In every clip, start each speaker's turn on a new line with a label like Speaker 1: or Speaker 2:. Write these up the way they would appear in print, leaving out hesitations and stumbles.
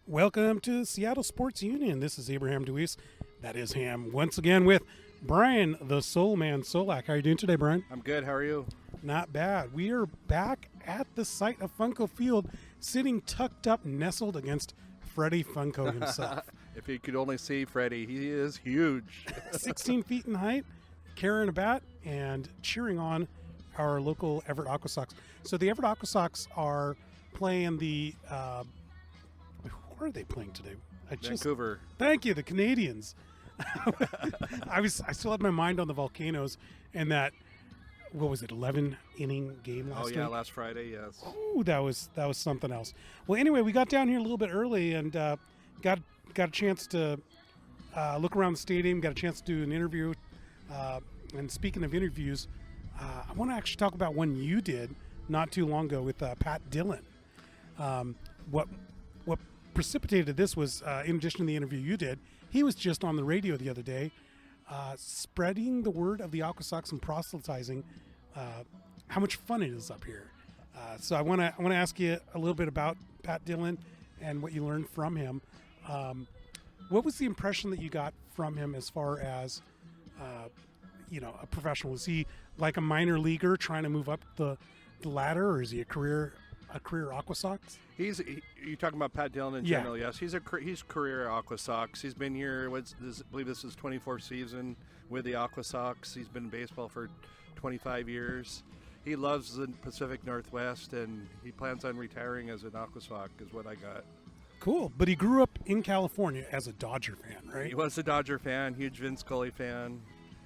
Speaker 1: Welcome to Seattle Sports Union. This is Abraham DeWeese. That is Ham. Once again with Brian, the Soulman Solack. How are you doing today, Brian?
Speaker 2: I'm good. How are you?
Speaker 1: Not bad. We are back at the site of Funko Field, sitting tucked up, nestled against Freddie Funko himself.
Speaker 2: If you could only see Freddie, he is huge.
Speaker 1: 16 feet in height, carrying a bat, and cheering on our local Everett AquaSox. So the Everett AquaSox are playing the where are they playing today?
Speaker 2: Vancouver.
Speaker 1: Thank you, the Canadians. I still had my mind on the Volcanoes and that, what was it, 11-inning game last week?
Speaker 2: Last Friday, yes.
Speaker 1: Oh, that was something else. Well, anyway, we got down here a little bit early and got a chance to look around the stadium, got a chance to do an interview. And speaking of interviews, I want to actually talk about one you did not too long ago with Pat Dillon. What precipitated this was, in addition to the interview you did, he was just on the radio the other day, spreading the word of the AquaSox and proselytizing how much fun it is up here. So I want to ask you a little bit about Pat Dillon and what you learned from him. What was the impression that you got from him as far as a professional? Is he like a minor leaguer trying to move up the ladder, or is he a career AquaSox?
Speaker 2: You're talking about Pat Dillon in general, yes. He's career AquaSox. He's been here, I believe this is 24th season with the AquaSox. He's been in baseball for 25 years. He loves the Pacific Northwest, and he plans on retiring as an AquaSox, is what I got.
Speaker 1: Cool. But he grew up in California as a Dodger fan, right?
Speaker 2: He was a Dodger fan, huge Vince Scully fan,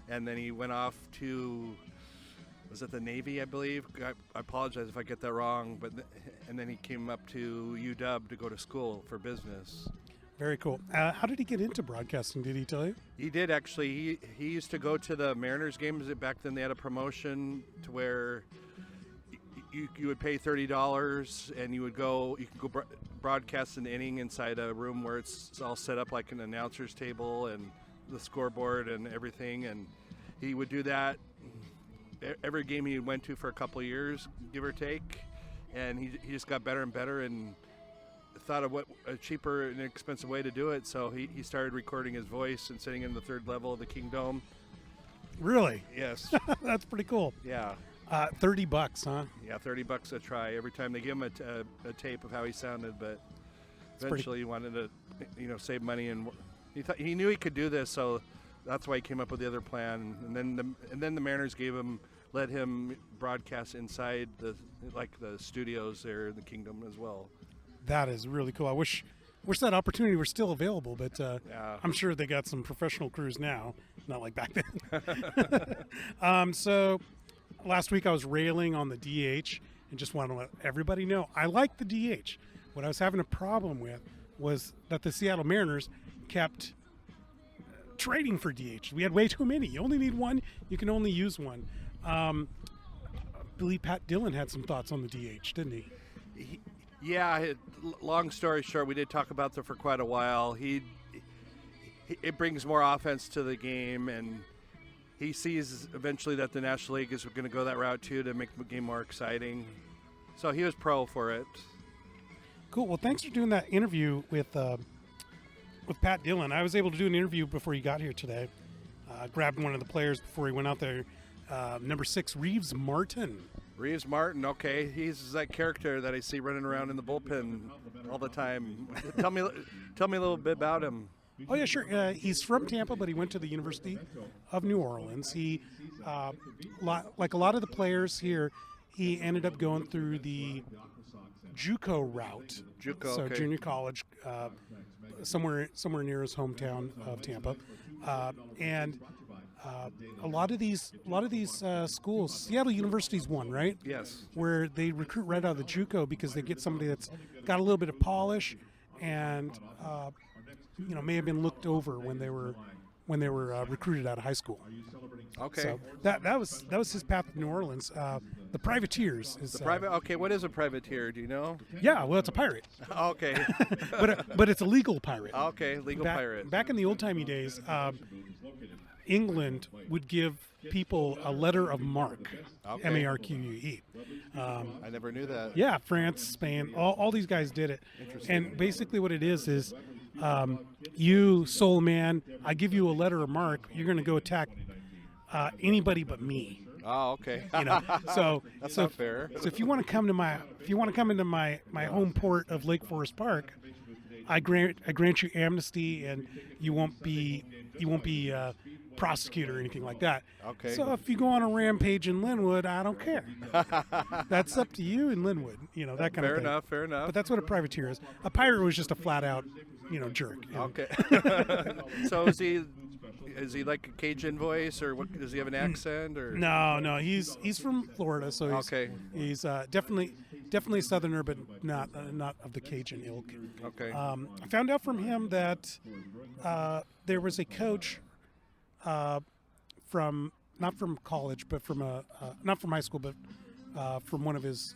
Speaker 2: and then he went off to... was it the Navy, I believe? I apologize if I get that wrong, and then he came up to UW to go to school for business.
Speaker 1: Very cool. How did he get into broadcasting? Did he tell you?
Speaker 2: He did, actually. He used to go to the Mariners games. Back then they had a promotion to where you would pay $30 and you could go broadcast an inning inside a room where it's all set up like an announcer's table and the scoreboard and everything, and he would do that every game he went to for a couple of years, give or take, and he just got better and better and thought of what a cheaper and expensive way to do it, so he started recording his voice and sitting in the third level of the Kingdome.
Speaker 1: Really?
Speaker 2: Yes.
Speaker 1: That's pretty cool.
Speaker 2: Yeah.
Speaker 1: $30, huh?
Speaker 2: Yeah, $30 a try every time they give him a tape of how he sounded, but eventually he wanted to save money, and he knew he could do this, so that's why he came up with the other plan, and then the Mariners let him broadcast inside the studios there in the Kingdome as well.
Speaker 1: That is really cool. I wish that opportunity were still available, but
Speaker 2: yeah.
Speaker 1: I'm sure they got some professional crews now, not like back then. So last week I was railing on the DH and just want to let everybody know I like the DH. What I was having a problem with was that the Seattle Mariners kept trading for DH. We had way too many. You only need one. You can only use one. I believe Pat Dillon had some thoughts on the DH, didn't he?
Speaker 2: Yeah. Long story short, we did talk about that for quite a while. It brings more offense to the game, and he sees eventually that the National League is going to go that route too to make the game more exciting. So he was pro for it.
Speaker 1: Cool. Well, thanks for doing that interview with Pat Dillon. I was able to do an interview before he got here today. Grabbed one of the players before he went out there. Number 6, Reeves Martin.
Speaker 2: Reeves Martin, okay. He's that character that I see running around in the bullpen all the time. Tell me a little bit about him.
Speaker 1: Oh, yeah, sure. He's from Tampa, but he went to the University of New Orleans. He, like a lot of the players here, he ended up going through the JUCO route.
Speaker 2: JUCO,
Speaker 1: so
Speaker 2: okay.
Speaker 1: Junior college, somewhere near his hometown of Tampa, and a lot of these schools. Seattle University's one, right?
Speaker 2: Yes.
Speaker 1: Where they recruit right out of the JUCO because they get somebody that's got a little bit of polish and may have been looked over when they were recruited out of high school.
Speaker 2: Okay.
Speaker 1: So that was his path to New Orleans. The Privateers is
Speaker 2: the private. Okay, what is a privateer? Do you know?
Speaker 1: Yeah, well, it's a pirate.
Speaker 2: Okay.
Speaker 1: but it's a legal pirate.
Speaker 2: Okay, legal pirate.
Speaker 1: Back in the old timey days, England would give people a letter of marque,
Speaker 2: Okay.
Speaker 1: M-A-R-Q-U-E.
Speaker 2: I never knew that.
Speaker 1: Yeah, France, Spain, all these guys did it. And basically what it is you, Soulman, I give you a letter of marque, you're going to go attack anybody but me.
Speaker 2: Oh, okay.
Speaker 1: So
Speaker 2: That's not fair.
Speaker 1: So if you want to come into my home port of Lake Forest Park, I grant you amnesty, and you won't be prosecuted or anything like that.
Speaker 2: Okay.
Speaker 1: So if you go on a rampage in Linwood, I don't care. That's up to you in Linwood. That kind of thing.
Speaker 2: Fair enough.
Speaker 1: But that's what a privateer is. A pirate was just a flat out, jerk.
Speaker 2: Okay. So is he like a Cajun voice, or what? Does he have an accent, or?
Speaker 1: No, he's from Florida, so he's definitely a Southerner, but not of the Cajun ilk.
Speaker 2: Okay.
Speaker 1: I found out from him that there was a coach from not from college, but from not from high school, but from one of his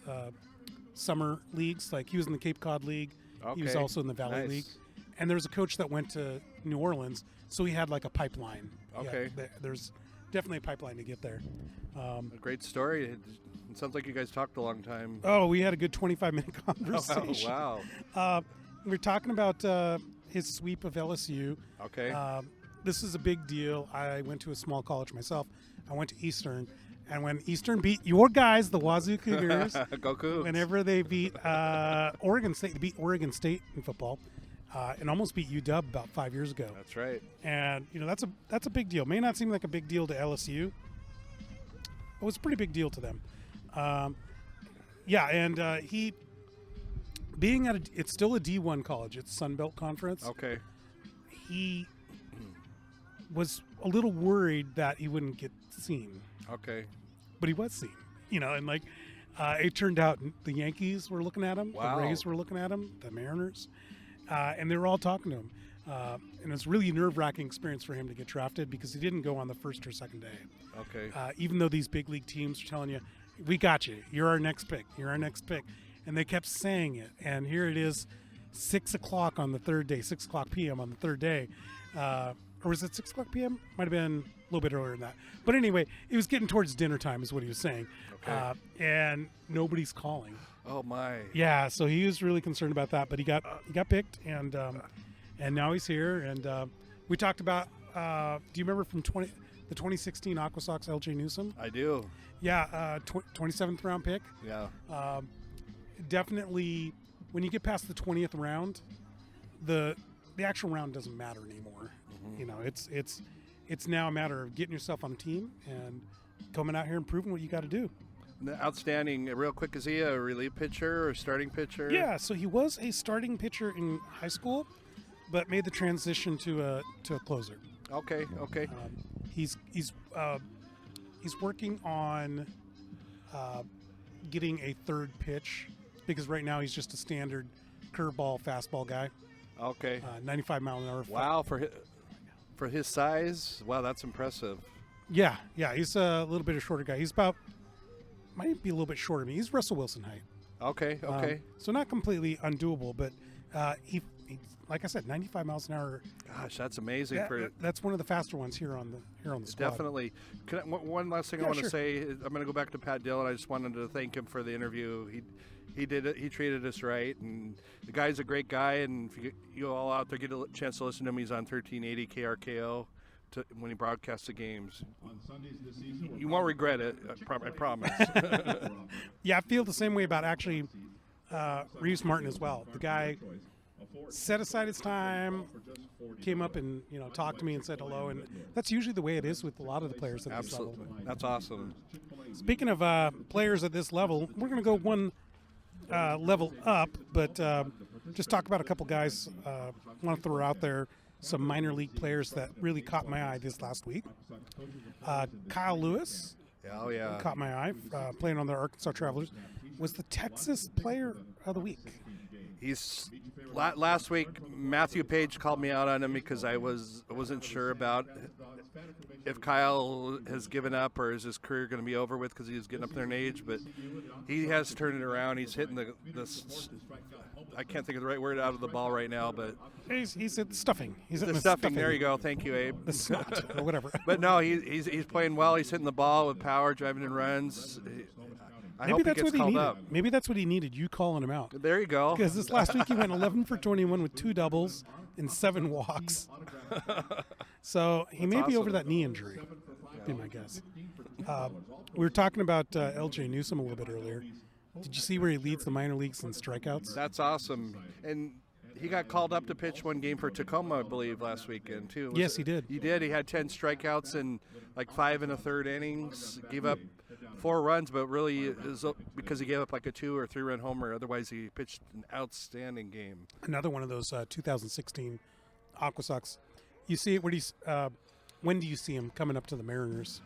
Speaker 1: summer leagues. Like he was in the Cape Cod League.
Speaker 2: Okay.
Speaker 1: He was also in the Valley
Speaker 2: Nice.
Speaker 1: League. And there was a coach that went to New Orleans, so he had like a pipeline.
Speaker 2: Okay.
Speaker 1: Yeah, there's definitely a pipeline to get there.
Speaker 2: A great story. It sounds like you guys talked a long time.
Speaker 1: Oh, we had a good 25-minute conversation.
Speaker 2: Oh, wow.
Speaker 1: We were talking about his sweep of LSU.
Speaker 2: Okay.
Speaker 1: This is a big deal. I went to a small college myself. I went to Eastern. And when Eastern beat your guys, the WSU Cougars,
Speaker 2: Go Cougs.
Speaker 1: whenever they beat Oregon State, they beat Oregon State in football. And almost beat UW about 5 years ago.
Speaker 2: That's right.
Speaker 1: And that's a big deal. May not seem like a big deal to LSU. It was a pretty big deal to them. He being at it's still a D1 college. It's Sun Belt Conference.
Speaker 2: Okay.
Speaker 1: He was a little worried that he wouldn't get seen,
Speaker 2: Okay.
Speaker 1: but he was seen. And it turned out the Yankees were looking at him.
Speaker 2: Wow.
Speaker 1: The Rays were looking at him. The Mariners. And they were all talking to him. And it was really a nerve-wracking experience for him to get drafted because he didn't go on the first or second day.
Speaker 2: Okay.
Speaker 1: Even though these big league teams are telling you, we got you. You're our next pick. You're our next pick. And they kept saying it. And here it is, 6 o'clock on the third day, 6 o'clock p.m. on the third day. Or was it 6 o'clock p.m.? Might have been a little bit earlier than that. But anyway, it was getting towards dinner time is what he was saying.
Speaker 2: Okay.
Speaker 1: And nobody's calling.
Speaker 2: Oh, my.
Speaker 1: Yeah, so he was really concerned about that, but he got picked, and now he's here. And we talked about. Do you remember from the 2016 AquaSox LJ Newsome?
Speaker 2: I do.
Speaker 1: Yeah, 27th round pick.
Speaker 2: Yeah.
Speaker 1: Definitely, when you get past the 20th round, the actual round doesn't matter anymore. Mm-hmm. It's now a matter of getting yourself on a team and coming out here and proving what you got to do.
Speaker 2: Outstanding. Real quick, is he a relief pitcher or starting pitcher?
Speaker 1: Yeah, so he was a starting pitcher in high school, but made the transition to a closer.
Speaker 2: Okay.
Speaker 1: He's working on getting a third pitch because right now he's just a standard curveball, fastball guy.
Speaker 2: Okay.
Speaker 1: 95 mile an hour.
Speaker 2: Wow, for his size, wow, that's impressive.
Speaker 1: Yeah, he's a little bit of shorter guy. He's might be a little bit shorter than me. He's Russell Wilson height.
Speaker 2: Okay.
Speaker 1: So not completely undoable, but he like I said, 95 miles an hour.
Speaker 2: Gosh, that's amazing.
Speaker 1: That's one of the faster ones here on the squad.
Speaker 2: Definitely. One last thing I want to say. I'm going to go back to Pat Dillon. I just wanted to thank him for the interview. He did it. He treated us right, and the guy's a great guy. And if you all out there get a chance to listen to him, he's on 1380 KRKO when he broadcasts the games. You won't regret it. I promise.
Speaker 1: Yeah, I feel the same way about actually Reeves Martin as well. The guy set aside his time, came up and talked to me and said hello, and that's usually the way it is with a lot of the players at this level.
Speaker 2: That's awesome.
Speaker 1: Speaking of players at this level, we're going to go one level up, but just talk about a couple guys. I want to throw out there some minor league players that really caught my eye this last week. Kyle Lewis.
Speaker 2: Oh, yeah.
Speaker 1: Caught my eye playing on the Arkansas Travelers. Was the Texas Player of the Week.
Speaker 2: He's last week. Matthew Page called me out on him because I wasn't sure about if Kyle has given up or is his career going to be over with because he's getting up there in age. But he has turned it around. He's hitting the I can't think of the right word out of the ball right now, but
Speaker 1: He's at stuffing. He's at
Speaker 2: the stuffing. There you go. Thank you, Abe.
Speaker 1: The snot or whatever.
Speaker 2: But no, he's playing well. He's hitting the ball with power, driving in runs. I hope he gets called up.
Speaker 1: Maybe that's what he needed. You calling him out.
Speaker 2: There you go.
Speaker 1: Because this last week he went 11 for 21 with 2 doubles and 7 walks. So he may be over that knee injury. Would be my guess. We were talking about LJ Newsome a little bit earlier. Did you see where he leads the minor leagues in strikeouts?
Speaker 2: That's awesome. And he got called up to pitch one game for Tacoma, I believe, last weekend, too.
Speaker 1: Yes, he did.
Speaker 2: He did. He had 10 strikeouts in like 5 1/3 innings. Gave up 4 runs, but really it was because he gave up like a 2 or 3 run homer. Otherwise, he pitched an outstanding game.
Speaker 1: Another one of those 2016 AquaSox. You see it when do you see him coming up to the Mariners?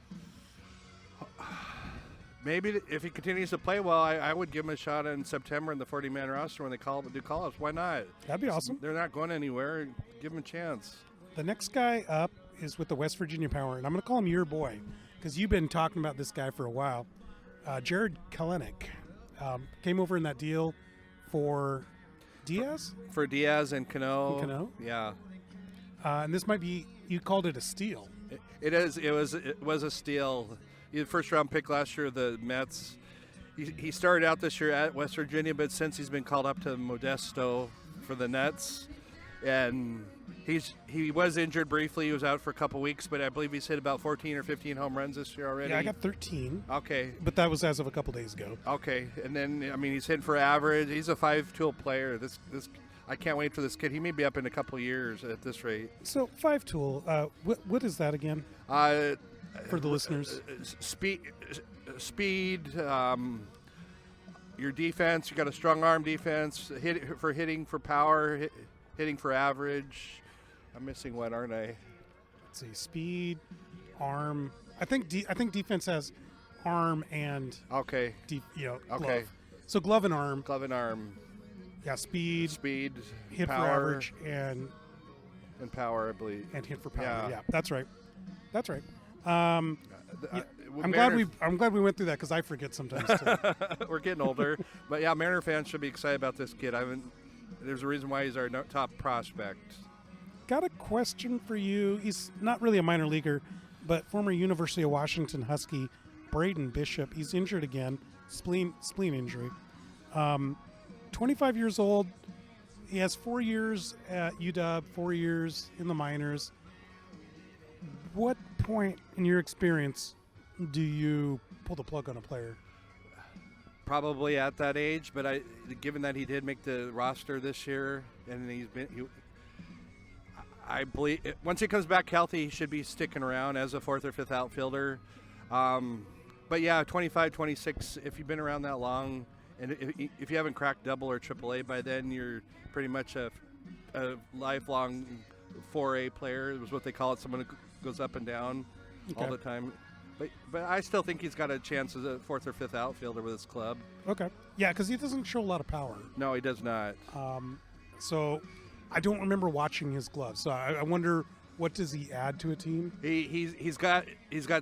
Speaker 2: Maybe if he continues to play well, I would give him a shot in September in the 40-man roster when they do call-ups. Why not?
Speaker 1: That'd be awesome.
Speaker 2: They're not going anywhere. Give him a chance.
Speaker 1: The next guy up is with the West Virginia Power, and I'm going to call him your boy because you've been talking about this guy for a while. Jared Kelenic came over in that deal for Diaz?
Speaker 2: For Diaz and Cano.
Speaker 1: Cano?
Speaker 2: Yeah.
Speaker 1: And this might be, you called it a steal.
Speaker 2: It is. It was a steal. He was first-round pick last year of the Mets. He started out this year at West Virginia, but since he's been called up to Modesto for the Nets, and he was injured briefly. He was out for a couple weeks, but I believe he's hit about 14 or 15 home runs this year already.
Speaker 1: Yeah, I got 13.
Speaker 2: Okay.
Speaker 1: But that was as of a couple days ago.
Speaker 2: Okay, and then, I mean, he's hitting for average. He's a 5-tool player. This I can't wait for this kid. He may be up in a couple years at this rate.
Speaker 1: So, 5-tool, what is that again? For the listeners,
Speaker 2: speed. Your defense. You got a strong arm defense. Hitting for power, hitting for average. I'm missing one, aren't I?
Speaker 1: Let's see. Speed, arm. I think defense has arm and
Speaker 2: okay.
Speaker 1: Glove.
Speaker 2: Okay.
Speaker 1: So glove and arm.
Speaker 2: Glove and arm.
Speaker 1: Yeah. Speed. Hit
Speaker 2: power,
Speaker 1: for average and
Speaker 2: power, I believe.
Speaker 1: And hit for power.
Speaker 2: Yeah.
Speaker 1: That's right.
Speaker 2: Yeah.
Speaker 1: I'm glad we went through that because I forget sometimes too.
Speaker 2: We're getting older, but yeah, Mariner fans should be excited about this kid. There's a reason why he's our top prospect.
Speaker 1: Got a question for you. He's not really a minor leaguer, but former University of Washington Husky Braden Bishop. He's injured again, spleen injury. 25 years old. He has 4 years at UW, 4 years in the minors. What point in your experience do you pull the plug on a player?
Speaker 2: Probably at that age, but given that he did make the roster this year, and I believe once he comes back healthy, he should be sticking around as a 4th or 5th outfielder. But yeah, 25, 26, if you've been around that long, and if you haven't cracked double or AAA by then, you're pretty much a lifelong 4A player. It was what they call it, someone who goes up and down all the time. But I still think he's got a chance as a 4th or 5th outfielder with his club.
Speaker 1: Okay. Yeah, because he doesn't show a lot of power.
Speaker 2: No, he does not.
Speaker 1: So I don't remember watching his gloves. So I wonder, what does he add to a team?
Speaker 2: He's got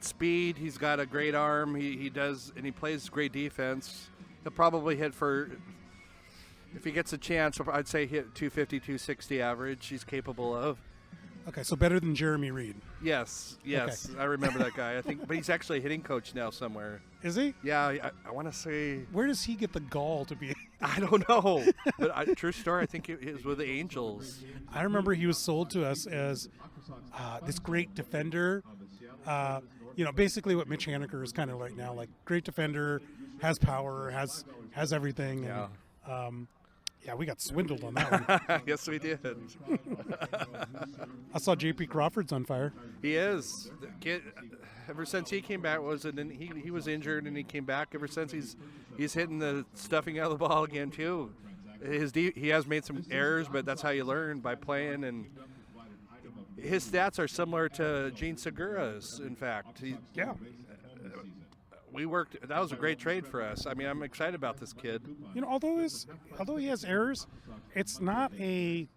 Speaker 2: speed. He's got a great arm. He does, and he plays great defense. He'll probably hit for, if he gets a chance, I'd say hit 250, 260 average. He's capable of.
Speaker 1: Okay, so better than Jeremy Reed.
Speaker 2: Yes, okay. I remember that guy. I think, but he's actually a hitting coach now somewhere.
Speaker 1: Is he?
Speaker 2: Yeah, I want to say.
Speaker 1: Where does he get the gall to be?
Speaker 2: I don't know, but true story. I think it was with the Angels.
Speaker 1: I remember he was sold to us as this great defender. Basically what Mitch Haniger is kind of right now, like great defender, has power, has everything.
Speaker 2: Yeah.
Speaker 1: And, we got swindled on that one.
Speaker 2: Yes, we did.
Speaker 1: I saw J.P. Crawford's on fire.
Speaker 2: He is. The kid, ever since he came back, he was injured and he came back. Ever since he's hitting the stuffing out of the ball again too. He has made some errors, but that's how you learn, by playing. And his stats are similar to Gene Segura's. In fact, that was a great trade for us. I mean, I'm excited about this kid. Although he has errors, it's not an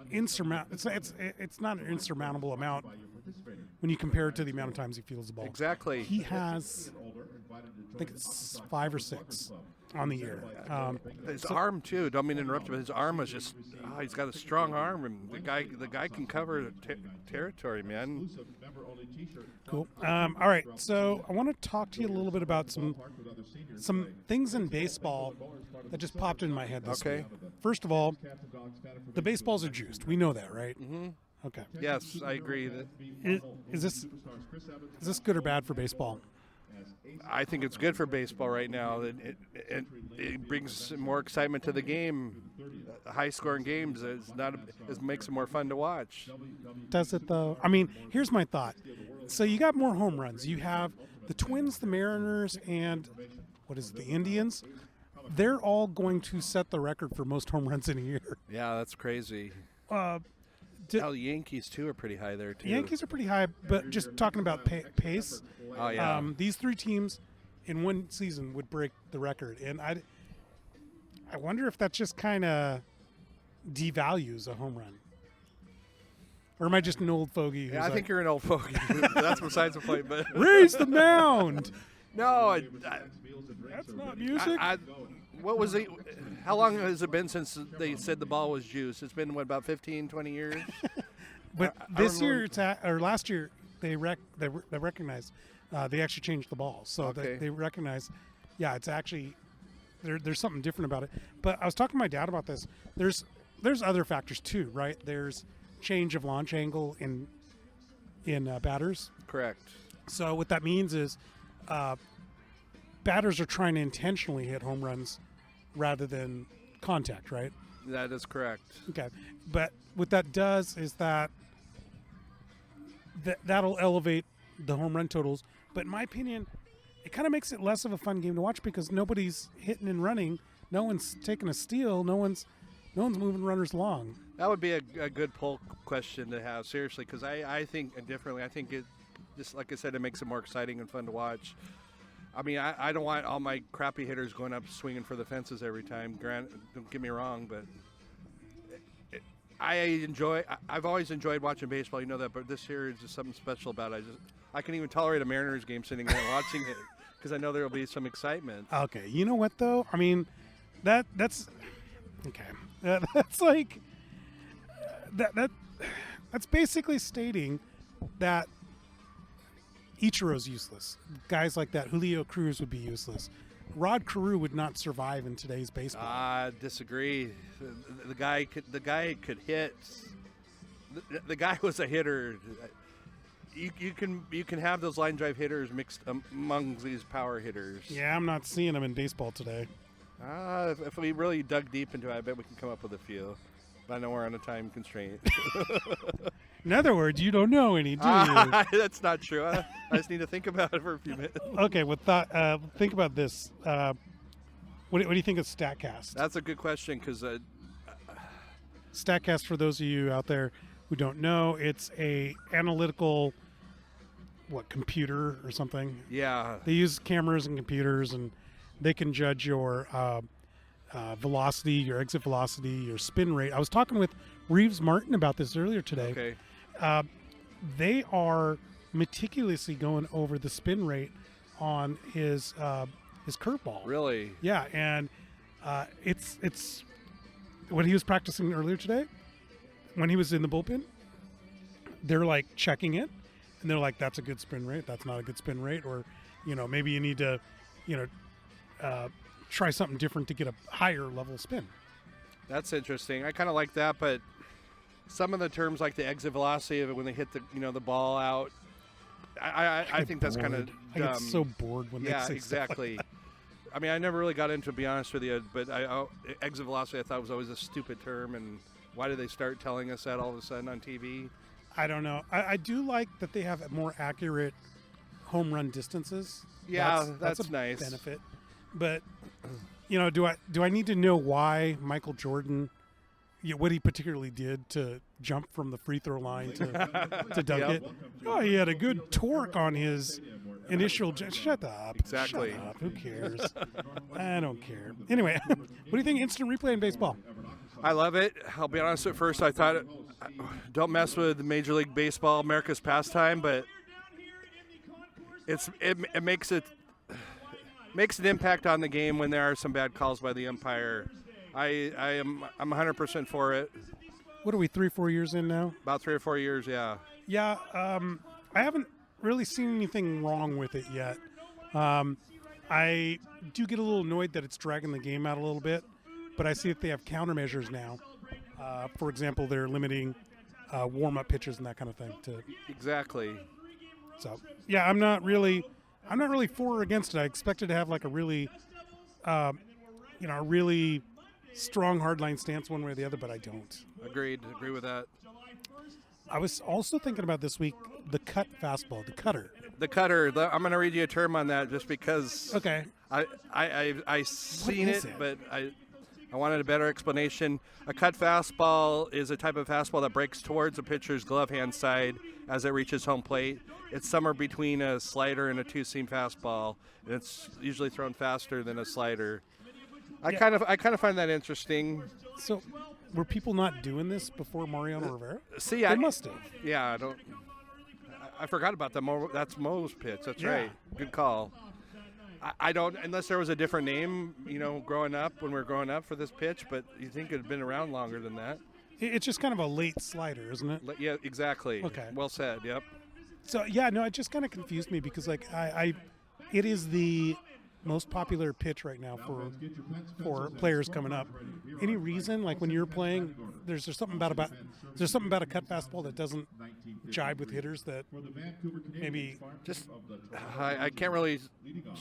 Speaker 2: insurmountable amount when you compare it to the amount of times he fields the ball. Exactly.
Speaker 1: He has, I think it's 5 or 6. on the year.
Speaker 2: His arm too. Don't mean to interrupt you, but his arm was just. Oh, he's got a strong arm, and the guy can cover territory, man.
Speaker 1: Cool. All right, so I want to talk to you a little bit about some things in baseball that just popped in my head this week. First of all, the baseballs are juiced. We know that, right?
Speaker 2: Mm-hmm.
Speaker 1: Okay.
Speaker 2: Yes, I agree.
Speaker 1: Is this good or bad for baseball?
Speaker 2: I think it's good for baseball right now. It brings more excitement to the game. High-scoring games it makes it more fun to watch.
Speaker 1: Does it though? I mean, here's my thought. So you got more home runs. You have the Twins, the Mariners, and the Indians. They're all going to set the record for most home runs in a year.
Speaker 2: Yeah, that's crazy. The Yankees too are pretty high there too.
Speaker 1: Yankees are pretty high, but just talking about pace.
Speaker 2: Oh yeah.
Speaker 1: These three teams in one season would break the record, and I wonder if that just kind of devalues a home run. Or am I just an old fogey?
Speaker 2: Yeah, I think you're an old fogey. That's besides the point. But
Speaker 1: raise the mound.
Speaker 2: No,
Speaker 1: that's not music.
Speaker 2: What was it? How long has it been since they said the ball was juice? It's been, about 15, 20 years?
Speaker 1: But this year, or last year, they recognized they actually changed the ball. So they recognize, it's actually, there's something different about it. But I was talking to my dad about this. There's other factors too, right? There's change of launch angle in batters.
Speaker 2: Correct.
Speaker 1: So what that means is batters are trying to intentionally hit home runs rather than contact, right?
Speaker 2: That is correct.
Speaker 1: Okay. But what that does is that'll elevate the home run totals. But in my opinion, it kind of makes it less of a fun game to watch because nobody's hitting and running. No one's taking a steal. No one's moving runners along.
Speaker 2: That would be a good poll question to have, seriously, because I think differently. I think it, just like I said, it makes it more exciting and fun to watch. I mean, I don't want all my crappy hitters going up swinging for the fences every time. Don't get me wrong, but I've always enjoyed watching baseball. You know that, but this year is just something special about it. I can even tolerate a Mariners game sitting there watching it because I know there will be some excitement.
Speaker 1: Okay, you know what though? I mean, that's okay. That's like that's basically stating that Ichiro's useless. Guys like that, Julio Cruz would be useless. Rod Carew would not survive in today's baseball.
Speaker 2: I disagree. The guy could hit. The guy was a hitter. You can have those line drive hitters mixed among these power hitters.
Speaker 1: Yeah, I'm not seeing them in baseball today.
Speaker 2: If we really dug deep into it, I bet we can come up with a few. But I know we're on a time constraint.
Speaker 1: In other words, you don't know any, do you?
Speaker 2: That's not true. I just need to think about it for a few minutes.
Speaker 1: Okay, think about this. What do you think of Statcast?
Speaker 2: That's a good question because
Speaker 1: Statcast, for those of you out there who don't know, it's a analytical computer or something.
Speaker 2: Yeah.
Speaker 1: They use cameras and computers, and they can judge your velocity, your exit velocity, your spin rate. I was talking with Reeves Martin about this earlier today.
Speaker 2: Okay.
Speaker 1: They are meticulously going over the spin rate on his curveball.
Speaker 2: Really?
Speaker 1: Yeah, and it's what he was practicing earlier today. When he was in the bullpen, they're like checking it, and they're like, "That's a good spin rate. That's not a good spin rate," or maybe you need to, try something different to get a higher level spin.
Speaker 2: That's interesting. I kind of like that, but some of the terms like the exit velocity of it when they hit the ball out, I think that's kind of dumb.
Speaker 1: I get so bored when they say
Speaker 2: exactly.
Speaker 1: Stuff like that.
Speaker 2: I mean, I never really got into it, to be honest with you, but exit velocity I thought was always a stupid term, and why did they start telling us that all of a sudden on TV?
Speaker 1: I don't know. I do like that they have more accurate home run distances.
Speaker 2: Yeah,
Speaker 1: that's a
Speaker 2: nice
Speaker 1: benefit. But do I need to know why Michael Jordan, what he particularly did to jump from the free throw line to dunk it? Oh, he had a good torque on his initial. Shut up.
Speaker 2: Exactly.
Speaker 1: Shut up. Who cares? I don't care. Anyway, what do you think of instant replay in baseball?
Speaker 2: I love it. I'll be honest. At first, I thought, don't mess with Major League Baseball, America's pastime, but it makes it. makes an impact on the game when there are some bad calls by the umpire. I'm 100% for it.
Speaker 1: What are we, 3-4 years in now?
Speaker 2: About 3 or 4 years, yeah.
Speaker 1: Yeah, I haven't really seen anything wrong with it yet. I do get a little annoyed that it's dragging the game out a little bit, but I see that they have countermeasures now. For example, they're limiting warm-up pitches and that kind of thing.
Speaker 2: Exactly.
Speaker 1: So, yeah, I'm not really for or against it. I expected to have like a really, a really strong hardline stance one way or the other, but I don't.
Speaker 2: Agreed. Agree with that.
Speaker 1: I was also thinking about this week the cut fastball, the cutter.
Speaker 2: The cutter. I'm going to read you a term on that just because.
Speaker 1: Okay.
Speaker 2: I seen it, but I wanted a better explanation. A cut fastball is a type of fastball that breaks towards a pitcher's glove hand side as it reaches home plate. It's somewhere between a slider and a two-seam fastball, and it's usually thrown faster than a slider. I kind of find that interesting.
Speaker 1: So, were people not doing this before Mariano Rivera?
Speaker 2: See,
Speaker 1: they must have.
Speaker 2: Yeah, I forgot about that. That's Mo's pitch. That's right. Good call. I don't, unless there was a different name, growing up when we were growing up for this pitch, but you think it had been around longer than that.
Speaker 1: It's just kind of a late slider, isn't it?
Speaker 2: Yeah, exactly.
Speaker 1: Okay.
Speaker 2: Well said. Yep.
Speaker 1: So, yeah, no, it just kind of confused me because, it is the most popular pitch right now for players coming up. Any reason, like when you're playing, there's something about a cut fastball that doesn't jibe with hitters that maybe
Speaker 2: just I can't really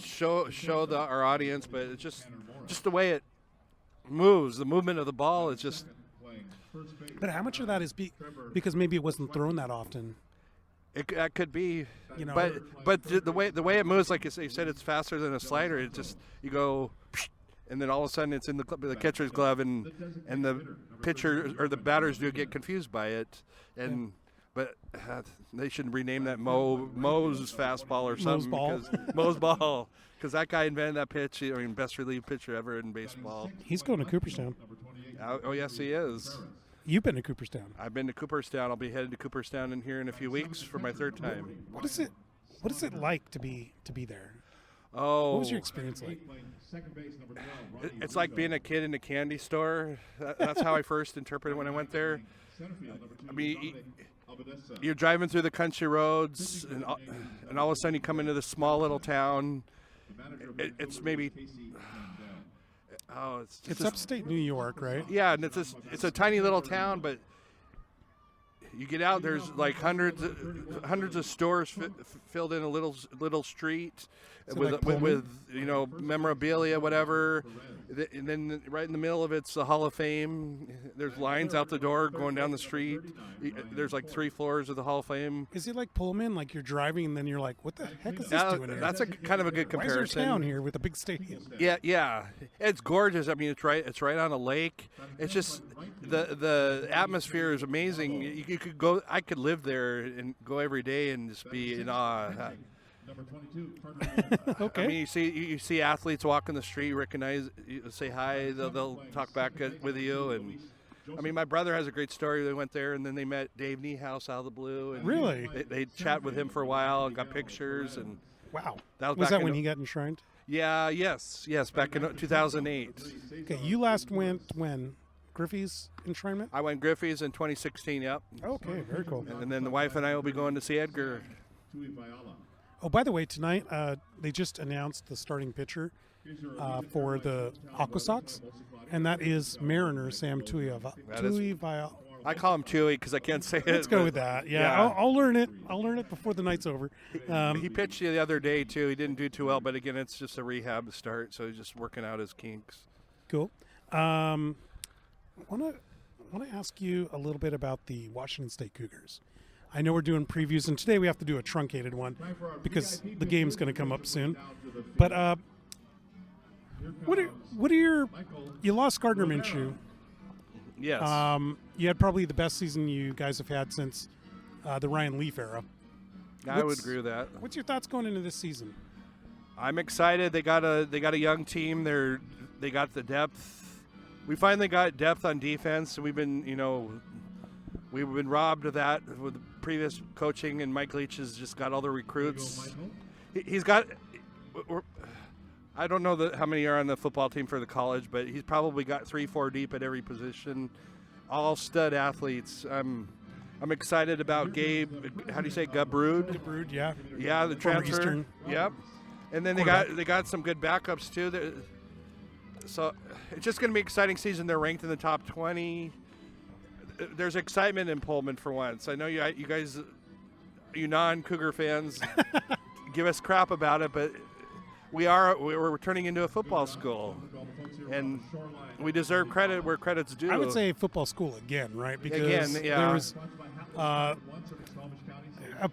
Speaker 2: show our audience, but it's just the way it moves. The movement of the ball is just.
Speaker 1: But how much of that is because maybe it wasn't thrown that often?
Speaker 2: That could be, but the way it moves, like you said, it's faster than a slider. It just you go, and then all of a sudden it's in the catcher's glove, and the pitcher or the batters do get confused by it, but they should rename that Mo's fastball or something. Mo's ball, because that guy invented that pitch. Best relief pitcher ever in baseball.
Speaker 1: He's going to Cooperstown.
Speaker 2: Oh yes, he is.
Speaker 1: You've been to Cooperstown.
Speaker 2: I've been to Cooperstown. I'll be headed to Cooperstown in a few weeks for my 3rd time.
Speaker 1: What is it like to be there?
Speaker 2: Oh,
Speaker 1: what was your experience like?
Speaker 2: It's like being a kid in a candy store. That's how I first interpreted when I went there. I mean, you're driving through the country roads, and all of a sudden you come into this small little town. It's maybe. Oh,
Speaker 1: it's upstate New York, right?
Speaker 2: Yeah, and it's a tiny little town, but you get out, there's like hundreds of stores filled in a little street with memorabilia, whatever. And then right in the middle of it's the Hall of Fame. There's lines out the door going down the street. There's like 3 floors of the Hall of Fame.
Speaker 1: Is it like Pullman? Like you're driving and then you're like, what the heck is this doing here?
Speaker 2: That's a kind of a good comparison.
Speaker 1: Why is there a town here with a big stadium?
Speaker 2: Yeah. It's gorgeous. I mean, it's right on a lake. It's just the atmosphere is amazing. You could go. I could live there and go every day and just be in awe.
Speaker 1: Okay.
Speaker 2: I mean, you see athletes walking the street, recognize, say hi. They'll talk back with you, and I mean, my brother has a great story. They went there and then they met Dave Niehaus out of the blue. And
Speaker 1: really?
Speaker 2: They chat with him for a while and got pictures. And
Speaker 1: wow.
Speaker 2: Was
Speaker 1: that when he got enshrined?
Speaker 2: Yeah. Yes. Back in 2008.
Speaker 1: Okay. You last went when? Griffey's enshrinement?
Speaker 2: I went Griffey's in 2016. Yep.
Speaker 1: Okay. Very cool.
Speaker 2: And then the wife and I will be going to see Edgar.
Speaker 1: Oh, by the way, tonight they just announced the starting pitcher for the AquaSox, and that is Mariner Sam Tuivasa.
Speaker 2: I call him Tui because I can't say it.
Speaker 1: Let's go with that. Yeah. I'll learn it. I'll learn it before the night's over.
Speaker 2: He pitched the other day too. He didn't do too well, but again, it's just a rehab start, so he's just working out his kinks.
Speaker 1: Cool. I want to ask you a little bit about the Washington State Cougars. I know we're doing previews, and today we have to do a truncated one because the game's going to come up soon. But what are your? You lost Gardner Minshew.
Speaker 2: Yes.
Speaker 1: You had probably the best season you guys have had since the Ryan Leaf era.
Speaker 2: I would agree with that.
Speaker 1: What's your thoughts going into this season?
Speaker 2: I'm excited. They got a young team. They got the depth. We finally got depth on defense. We've been robbed of that with previous coaching, and Mike Leach has just got all the recruits. He's got. I don't know how many are on the football team for the college, but he's probably got 3-4 deep at every position. All stud athletes. I'm excited about Gabe. How do you say Gabrud?
Speaker 1: Gabrud, yeah.
Speaker 2: Yeah, the transfer.
Speaker 1: Eastern.
Speaker 2: Yep. And then they got some good backups too. So it's just going to be an exciting season. They're ranked in the top 20. There's excitement in Pullman for once. I know you guys, you non-Cougar fans, give us crap about it, but we're turning into a football school, and we deserve credit where credit's due.
Speaker 1: I would say football school again, right? Because
Speaker 2: yeah.
Speaker 1: there's a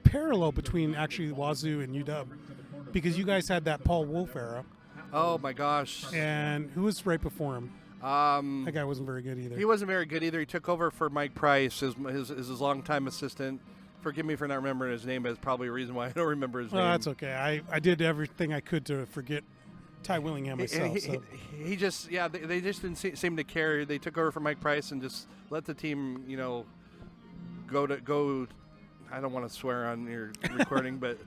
Speaker 1: parallel between actually Wazoo and UW, because you guys had that Paul Wolf era.
Speaker 2: Oh my gosh!
Speaker 1: And who was right before him? That guy wasn't very good either.
Speaker 2: He wasn't very good either. He took over for Mike Price, his longtime assistant. Forgive me for not remembering his name, but it's probably a reason why I don't remember his name.
Speaker 1: That's okay. I did everything I could to forget Ty Willingham myself.
Speaker 2: He just, they just didn't seem to care. They took over for Mike Price and just let the team, go. I don't want to swear on your recording, but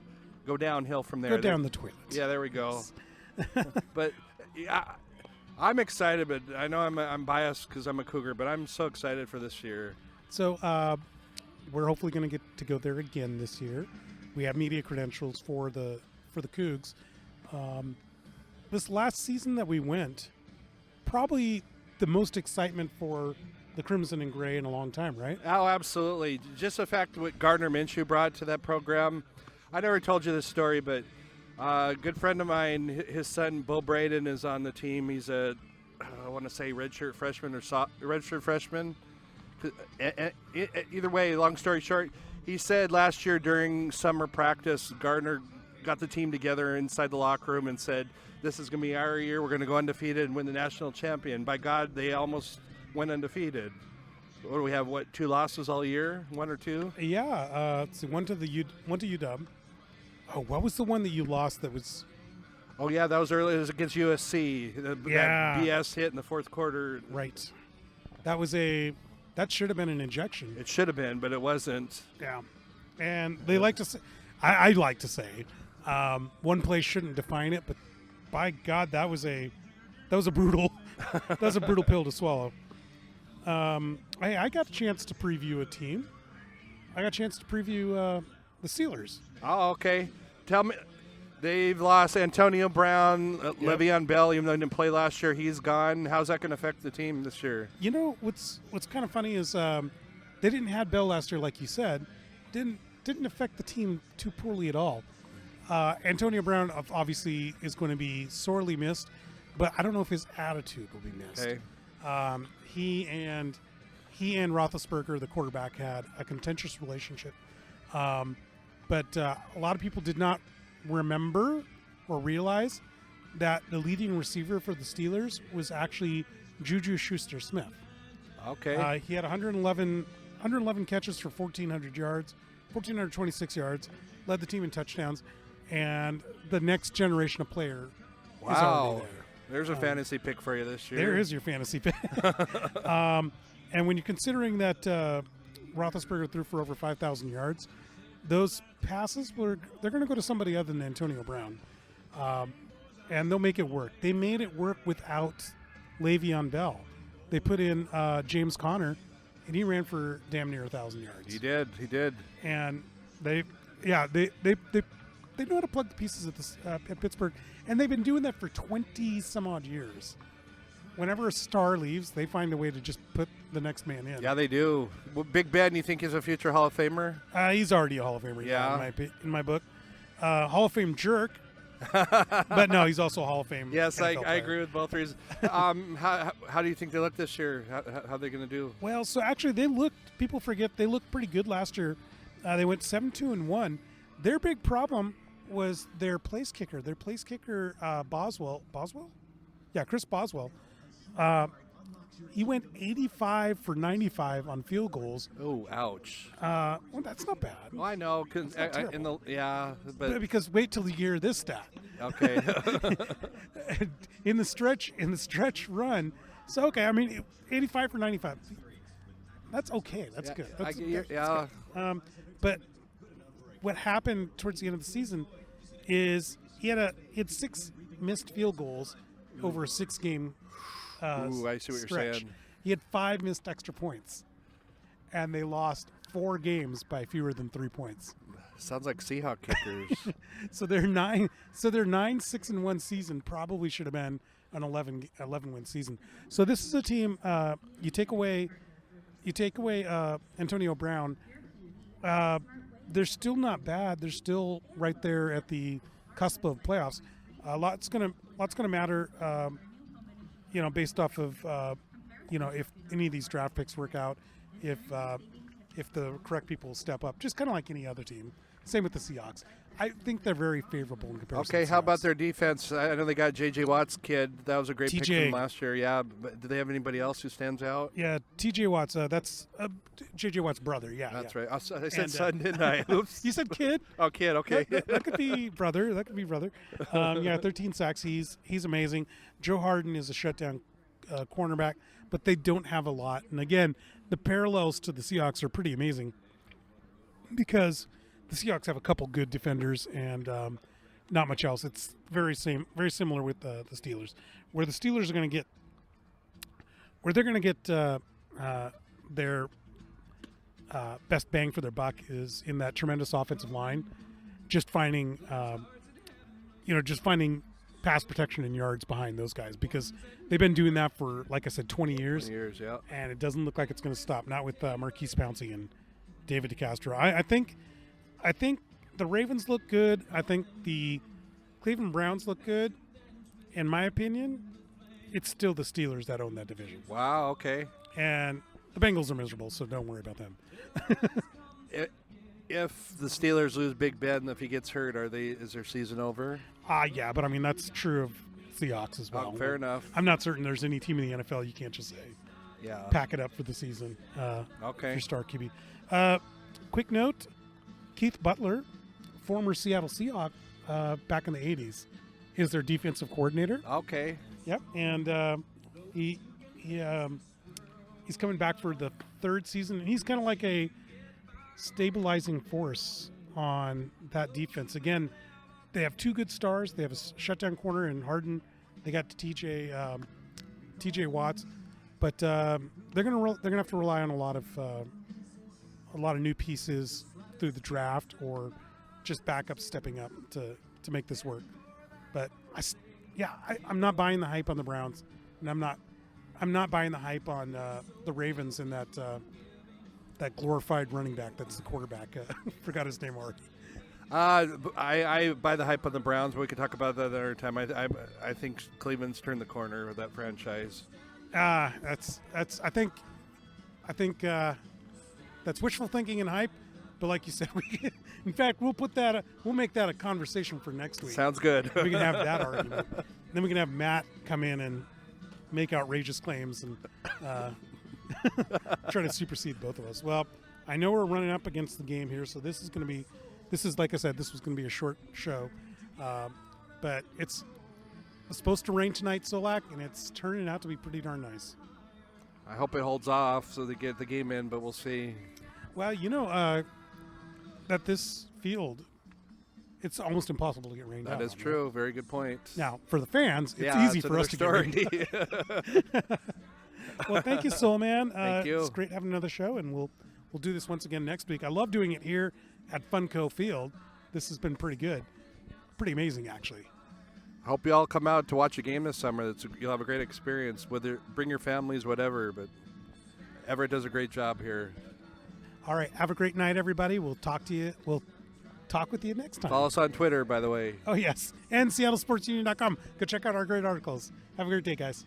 Speaker 2: go downhill from there.
Speaker 1: Go down the toilet.
Speaker 2: Yeah, there we go. But yeah, I'm excited, but I know I'm biased because I'm a Cougar, but I'm so excited for this year.
Speaker 1: So we're hopefully going to get to go there again this year. We have media credentials for the Cougs. This last season that we went, probably the most excitement for the Crimson and Gray in a long time, right?
Speaker 2: Oh, absolutely. Just the fact what Gardner Minshew brought to that program. I never told you this story, but a good friend of mine, his son, Bo Braden, is on the team. He's I want to say redshirt freshman or redshirt freshman. Either way, long story short, he said last year during summer practice, Gardner got the team together inside the locker room and said, this is going to be our year. We're going to go undefeated and win the national champion. By God, they almost went undefeated. What do we have, 2 losses all year? 1 or 2?
Speaker 1: Yeah. Let's see, one to UW. Oh, what was the one that you lost that was...
Speaker 2: Oh, yeah, that was early. It was against USC. That BS hit in the fourth quarter.
Speaker 1: Right. That should have been an injection.
Speaker 2: It should have been, but it wasn't.
Speaker 1: Yeah. And they like to say, I like to say, one play shouldn't define it, but by God, that was a brutal pill to swallow. I got a chance to preview a team. I got a chance to preview the Steelers.
Speaker 2: Oh, okay. Tell me, they've lost Antonio Brown, Le'Veon Bell, even though he didn't play last year. He's gone. How's that going to affect the team this year?
Speaker 1: You know, what's kind of funny is they didn't have Bell last year, like you said. Didn't affect the team too poorly at all. Antonio Brown obviously is going to be sorely missed, but I don't know if his attitude will be missed.
Speaker 2: Okay.
Speaker 1: He and Roethlisberger, the quarterback, had a contentious relationship. But a lot of people did not remember or realize that the leading receiver for the Steelers was actually Juju Schuster-Smith.
Speaker 2: Okay.
Speaker 1: He had 111 catches for 1,426 yards, led the team in touchdowns, and the next generation of player is already there.
Speaker 2: There's a fantasy pick for you this year.
Speaker 1: There is your fantasy pick. And when you're considering that Roethlisberger threw for over 5,000 yards, those passes they're going to go to somebody other than Antonio Brown, and they'll make it work. They made it work without Le'Veon Bell. They put in James Conner, and he ran for damn near 1,000 yards.
Speaker 2: He did.
Speaker 1: And they know how to plug the pieces at Pittsburgh, and they've been doing that for 20 some odd years. Whenever a star leaves, they find a way to just put the next man in.
Speaker 2: Yeah, they do. Well, Big Ben, you think he's a future Hall of Famer?
Speaker 1: He's already a Hall of Famer.
Speaker 2: Yeah.
Speaker 1: In my book, Hall of Fame jerk. But no, he's also a Hall of Fame.
Speaker 2: Yes, I agree with both reasons. How do you think they look this year? How are they going to do?
Speaker 1: Well, so actually, people forget they looked pretty good last year. They went 7-2-1. Their big problem was their place kicker. Their place kicker, Boswell? Yeah, Chris Boswell. He went 85 for 95 on field goals.
Speaker 2: Oh, ouch.
Speaker 1: Well, that's not bad.
Speaker 2: Well, I know. But
Speaker 1: because wait till you hear this stat.
Speaker 2: Okay.
Speaker 1: in the stretch run. So okay, I mean 85 for 95. That's okay. That's good. That's good. But what happened towards the end of the season is he had 6 missed field goals over a 6-game
Speaker 2: Ooh, I see what
Speaker 1: stretch.
Speaker 2: you're saying.
Speaker 1: He had 5 missed extra points, and they lost 4 games by fewer than 3 points.
Speaker 2: Sounds like Seahawk kickers.
Speaker 1: So their 9-6-1 season probably should have been an 11-win season. So this is a team. You take away Antonio Brown. They're still not bad. They're still right there at the cusp of playoffs. Lots gonna matter. Based off of if any of these draft picks work out, if the correct people step up, just kind of like any other team. Same with the Seahawks. I think they're very favorable in comparison.
Speaker 2: Okay,
Speaker 1: to
Speaker 2: how about
Speaker 1: Seahawks.
Speaker 2: their defense? I know they got J.J. Watt's kid. That was a great pick
Speaker 1: TJ.
Speaker 2: from last year. Yeah, but do they have anybody else who stands out?
Speaker 1: Yeah, T.J. Watts. That's J.J. Watt's brother. Yeah,
Speaker 2: That's
Speaker 1: yeah.
Speaker 2: right. I said
Speaker 1: And,
Speaker 2: son, didn't I? Oops.
Speaker 1: You said kid.
Speaker 2: Oh, kid. Okay.
Speaker 1: That could be brother. 13 sacks. He's amazing. Joe Harden is a shutdown cornerback, but they don't have a lot. And again, the parallels to the Seahawks are pretty amazing because the Seahawks have a couple good defenders and not much else. It's very similar with the Steelers, where the Steelers are going to get their best bang for their buck is in that tremendous offensive line, just finding pass protection and yards behind those guys because they've been doing that for, like I said, 20 years.
Speaker 2: 20 years, yeah.
Speaker 1: And it doesn't look like it's going to stop. Not with Marquise Pouncey and David DeCastro. I think the Ravens look good. I think the Cleveland Browns look good. In my opinion, it's still the Steelers that own that division.
Speaker 2: Wow. Okay.
Speaker 1: And the Bengals are miserable, so don't worry about them.
Speaker 2: If the Steelers lose Big Ben, if he gets hurt, is their season over?
Speaker 1: Yeah, but I mean that's true of Seahawks as well.
Speaker 2: Fair enough.
Speaker 1: I'm not certain there's any team in the NFL you can't just say pack it up for the season.
Speaker 2: Okay.
Speaker 1: Your star QB. Quick note: Keith Butler, former Seattle Seahawk, back in the '80s, is their defensive coordinator.
Speaker 2: Okay.
Speaker 1: Yep, and he's coming back for the 3rd season, and he's kind of like a stabilizing force on that defense. Again, they have 2 good stars. They have a shutdown corner in Harden. They got TJ Watts, but they're gonna have to rely on a lot of new pieces through the draft or just backups stepping up to make this work. But I'm not buying the hype on the Browns, and I'm not buying the hype on the Ravens and that glorified running back that's the quarterback. Forgot his name already.
Speaker 2: I buy the hype on the Browns, but we can talk about that another time. I think Cleveland's turned the corner with that franchise.
Speaker 1: I think that's wishful thinking and hype. But like you said, in fact, we'll make that a conversation for next week.
Speaker 2: Sounds good.
Speaker 1: We can have that argument. Then we can have Matt come in and make outrageous claims and try to supersede both of us. Well, I know we're running up against the game here, so this is like I said, this was going to be a short show. But it's supposed to rain tonight, Solack, and it's turning out to be pretty darn nice.
Speaker 2: I hope it holds off so they get the game in, but we'll see.
Speaker 1: Well, that this field, it's almost impossible to get rained out.
Speaker 2: That is true. Right? Very good point.
Speaker 1: Now, for the fans, it's easy for us to get rained out. Well, thank you, Soulman.
Speaker 2: Thank you.
Speaker 1: It's great having another show, and we'll do this once again next week. I love doing it here at Funco Field. This has been pretty good. Pretty amazing, actually.
Speaker 2: I hope you all come out to watch a game this summer. You'll have a great experience. Bring your families, whatever, but Everett does a great job here.
Speaker 1: All right. Have a great night, everybody. We'll talk to you. We'll talk with you next time.
Speaker 2: Follow us on Twitter, by the way.
Speaker 1: Oh, yes. And SeattleSportsUnion.com. Go check out our great articles. Have a great day, guys.